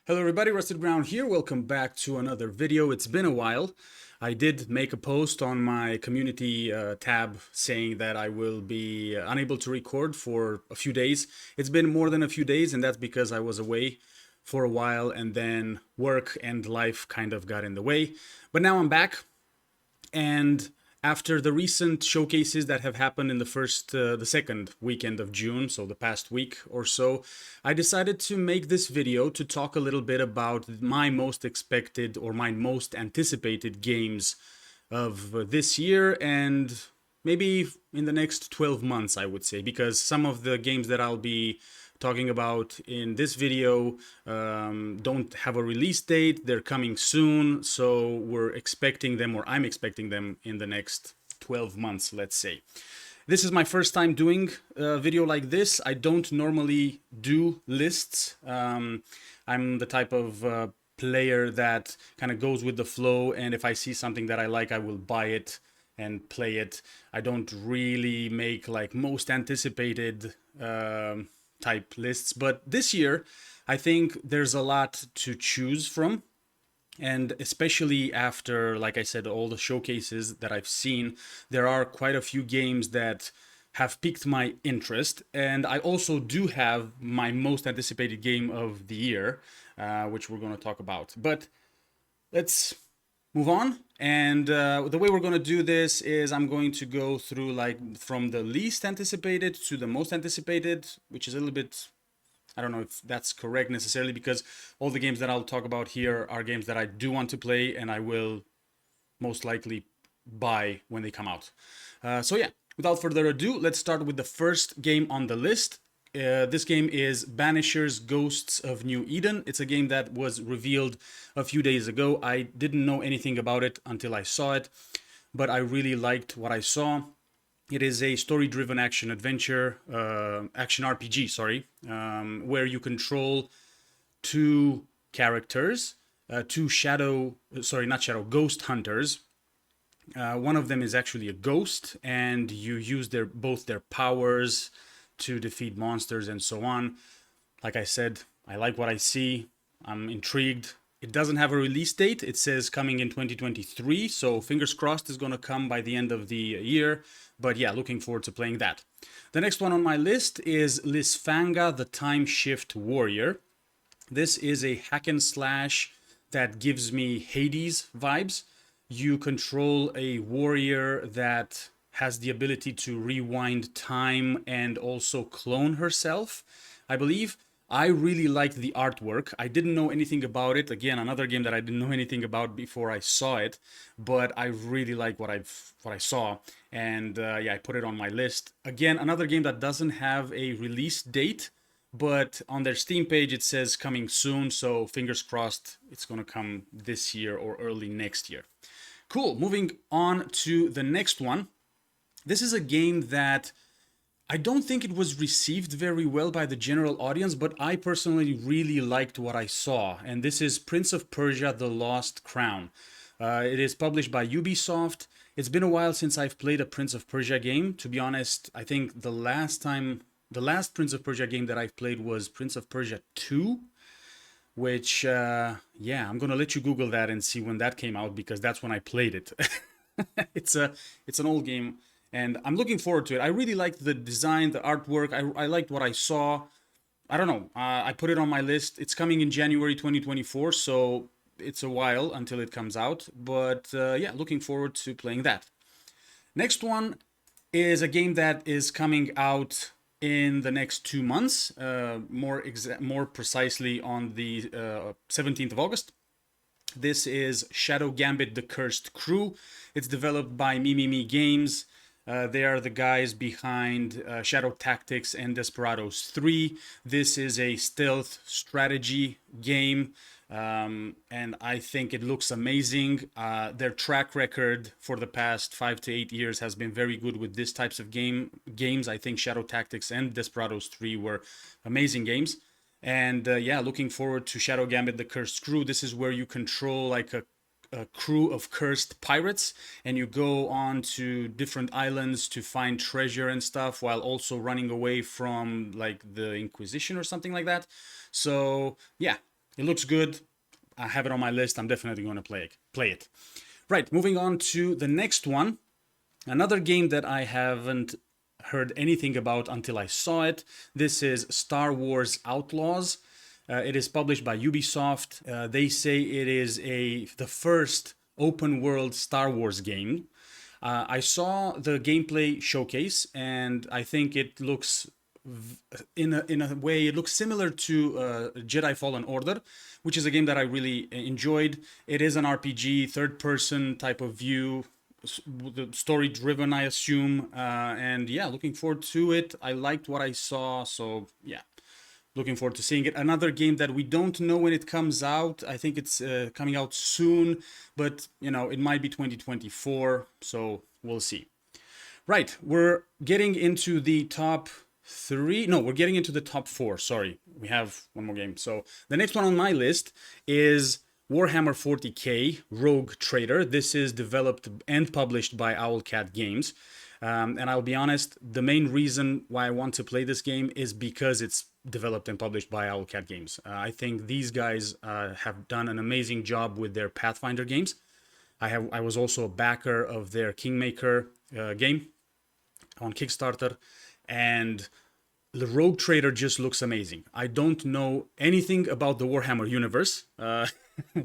Hello everybody, Rusted Brown here. Welcome back to another video. It's been a while. I did make a post on my community tab saying that I will be unable to record for a few days. It's been more than a few days, and that's because I was away for a while and then work and life kind of got in the way. But now I'm back, and after the recent showcases that have happened in the second weekend of June, so the past week or so, I decided to make this video to talk a little bit about my most expected or my most anticipated games of this year and maybe in the next 12 months, I would say, because some of the games that I'll be talking about in this video don't have a release date. They're coming soon, so we're expecting them, or I'm expecting them in the next 12 months, let's say. This is my first time doing a video like this. I don't normally do lists. I'm the type of player that kind of goes with the flow, and if I see something that I like, I will buy it and play it. I don't really make like most anticipated type lists, but this year I think there's a lot to choose from, and especially after, like I said, all the showcases that I've seen, there are quite a few games that have piqued my interest, and I also do have my most anticipated game of the year, which we're going to talk about. But let's move on. And the way we're going to do this is I'm going to go through like from the least anticipated to the most anticipated, which is a little bit, I don't know if that's correct necessarily, because all the games that I'll talk about here are games that I do want to play and I will most likely buy when they come out. So yeah, without further ado, let's start with the first game on the list. This game is Banishers Ghosts of New Eden. It's a game that was revealed a few days ago. I didn't know anything about it until I saw it, but I really liked what I saw. It is a story-driven action adventure, action RPG, sorry, where you control two characters, ghost hunters. One of them is actually a ghost, and you use both their powers to defeat monsters and so on. Like I said, I like what I see. I'm intrigued. It doesn't have a release date. It says coming in 2023, so fingers crossed it's going to come by the end of the year. But yeah, looking forward to playing that. The next one on my list is Lysfanga, the Time Shift Warrior. This is a hack and slash that gives me Hades vibes. You control a warrior that has the ability to rewind time and also clone herself, I believe. I really liked the artwork. I didn't know anything about it. Again, another game that I didn't know anything about before I saw it, but I really like what I saw, and yeah, I put it on my list. Again, another game that doesn't have a release date, but on their Steam page it says coming soon, so fingers crossed it's gonna come this year or early next year. Cool, moving on to the next one. This is a game that I don't think it was received very well by the general audience, but I personally really liked what I saw. And this is Prince of Persia: The Lost Crown. It is published by Ubisoft. It's been a while since I've played a Prince of Persia game. To be honest, I think the last Prince of Persia game that I've played was Prince of Persia 2, which, yeah, I'm gonna let you Google that and see when that came out, because that's when I played it. It's an old game, and I'm looking forward to it. I really liked the design, the artwork. I liked what I saw. I don't know. I put it on my list. It's coming in January 2024, so it's a while until it comes out. But yeah, looking forward to playing that. Next one is a game that is coming out in the next 2 months, more precisely on the 17th of August. This is Shadowgambit: The Cursed Crew. It's developed by Mimimi Games. They are the guys behind Shadow Tactics and Desperados 3. This is a stealth strategy game, and I think it looks amazing. Their track record for the past 5 to 8 years has been very good with this types of games. I think Shadow Tactics and Desperados 3 were amazing games. And yeah, looking forward to Shadowgambit: The Cursed Crew. This is where you control like a crew of cursed pirates, and you go on to different islands to find treasure and stuff, while also running away from like the Inquisition or something like that. So yeah, It looks good. I have it on my list. I'm definitely going to play it. Right, moving on to the next one. Another game that I haven't heard anything about until I saw it. This is Star Wars Outlaws. It is published by Ubisoft. They say it is the first open world Star Wars game. I saw the gameplay showcase, and I think it looks in a way it looks similar to Jedi Fallen Order, which is a game that I really enjoyed. It is an RPG, third person type of view, the story driven, I assume, and yeah, looking forward to it. I liked what I saw, so yeah, looking forward to seeing it. Another game that we don't know when it comes out. I think it's coming out soon, but you know, it might be 2024, so we'll see. Right, we're getting into the top three. No, we're getting into the top four. Sorry, we have one more game. So the next one on my list is Warhammer 40k Rogue Trader. This is developed and published by Owlcat Games. And I'll be honest, the main reason why I want to play this game is because it's developed and published by Owlcat Games. I think these guys have done an amazing job with their Pathfinder games. I was also a backer of their Kingmaker game on Kickstarter, and the Rogue Trader just looks amazing. I don't know anything about the Warhammer universe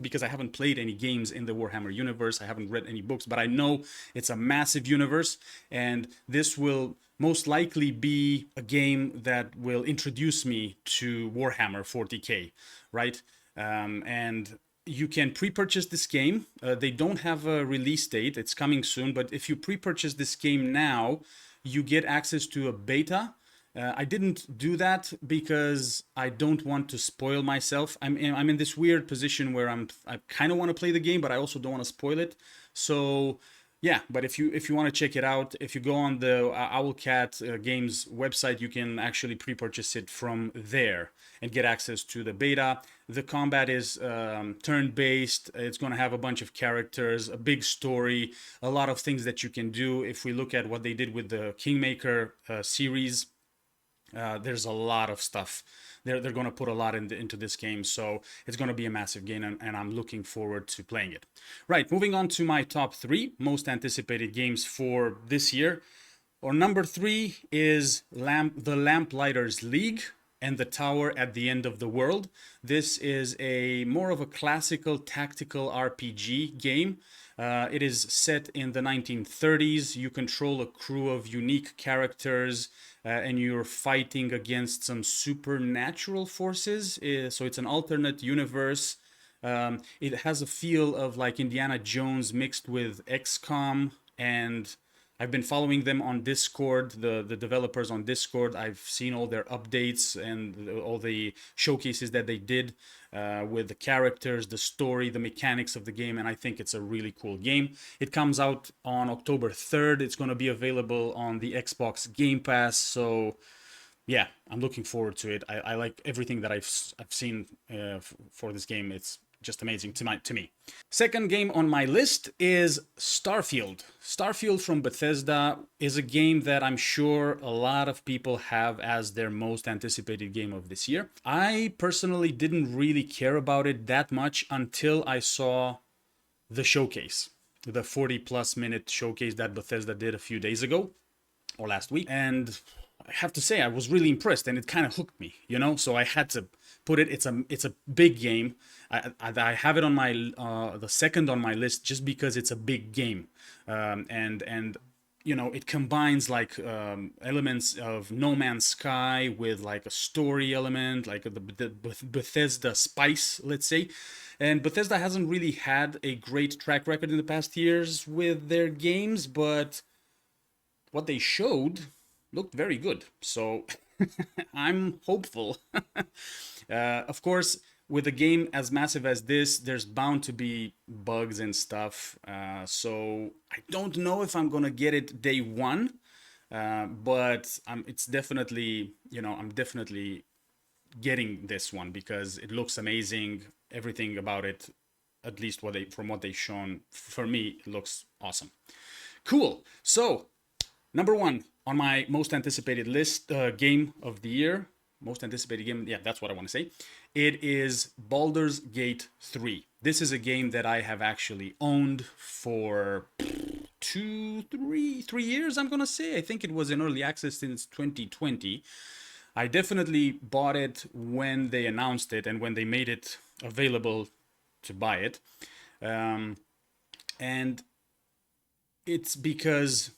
because I haven't played any games in the Warhammer universe. I haven't read any books, but I know it's a massive universe, and this will most likely be a game that will introduce me to Warhammer 40k, right? And you can pre-purchase this game. They don't have a release date. It's coming soon, but if you pre-purchase this game now, you get access to a beta. I didn't do that because I don't want to spoil myself. I'm in this weird position where I kind of want to play the game, but I also don't want to spoil it. So yeah, but if you want to check it out, if you go on the Owlcat Games website, you can actually pre-purchase it from there and get access to the beta. The combat is turn-based. It's going to have a bunch of characters, a big story, a lot of things that you can do. If we look at what they did with the Kingmaker series, there's a lot of stuff. They're going to put a lot into this game, so it's going to be a massive game, and I'm looking forward to playing it. Right, moving on to my top three most anticipated games for this year. Or number three is the Lamplighters League and the Tower at the End of the World. This is more of a classical tactical RPG game. It is set in the 1930s. You control a crew of unique characters, and you're fighting against some supernatural forces. So it's an alternate universe. It has a feel of like Indiana Jones mixed with XCOM, and I've been following them on Discord, the developers on Discord. I've seen all their updates and all the showcases that they did with the characters, the story, the mechanics of the game, and I think it's a really cool game. It comes out on October 3rd. It's going to be available on the Xbox Game Pass, so yeah, I'm looking forward to it. I like everything that I've seen for this game. It's just amazing to me. Second game on my list is Starfield. Starfield from Bethesda is a game that I'm sure a lot of people have as their most anticipated game of this year. I personally didn't really care about it that much until I saw the showcase, the 40+ minute showcase that Bethesda did a few days ago or last week. And I have to say, I was really impressed, and it kind of hooked me, you know? So I had to put it. It's a big game. I have it on my the second on my list just because it's a big game, and you know, it combines like elements of No Man's Sky with like a story element, like the Bethesda spice, let's say. And Bethesda hasn't really had a great track record in the past years with their games, but what they showed looked very good. So I'm hopeful. Of course, with a game as massive as this, there's bound to be bugs and stuff. So I don't know if I'm gonna get it day one, but it's definitely, you know, I'm definitely getting this one because it looks amazing. Everything about it, at least from what they've shown, for me, it looks awesome. Cool. So number one on my most anticipated list, game of the year, most anticipated game. Yeah, that's what I want to say. It is Baldur's Gate 3. This is a game that I have actually owned for 3 years, I'm gonna say. I think it was in early access since 2020. I definitely bought it when they announced it and when they made it available to buy it. And it's because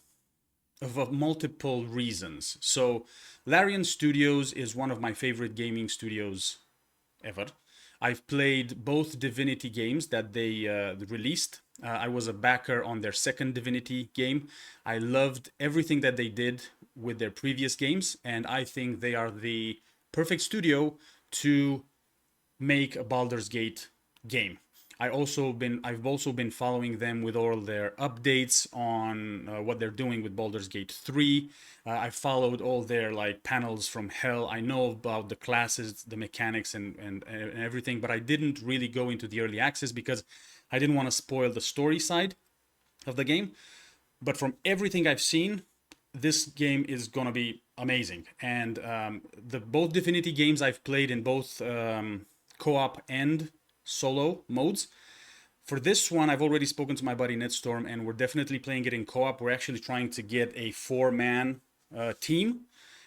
of multiple reasons. So, Larian Studios is one of my favorite gaming studios ever. I've played both Divinity games that they released. I was a backer on their second Divinity game. I loved everything that they did with their previous games, and I think they are the perfect studio to make a Baldur's Gate game. I've also been following them with all their updates on what they're doing with Baldur's Gate 3. I followed all their like panels from hell. I know about the classes, the mechanics, and everything, but I didn't really go into the early access because I didn't want to spoil the story side of the game. But from everything I've seen, this game is gonna be amazing. And the both Divinity games I've played in both co-op and solo modes. For this one, I've already spoken to my buddy Netstorm, and we're definitely playing it in co-op. We're actually trying to get a 4-man team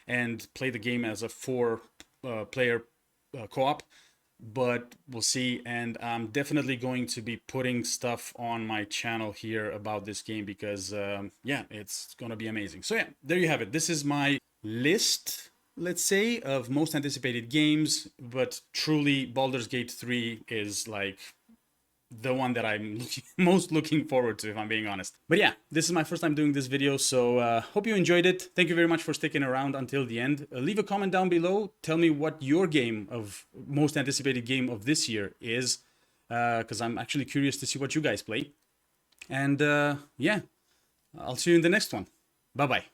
and play the game as a 4-player co-op. But we'll see, and I'm definitely going to be putting stuff on my channel here about this game because, yeah, it's gonna be amazing. So yeah, there you have it. This is my list, let's say, of most anticipated games, but truly Baldur's Gate 3 is like the one that I'm most looking forward to, if I'm being honest. But yeah, this is my first time doing this video, so hope you enjoyed it. Thank you very much for sticking around until the end. Leave a comment down below. Tell me what your game of most anticipated game of this year is, because I'm actually curious to see what you guys play. And yeah, I'll see you in the next one. Bye-bye.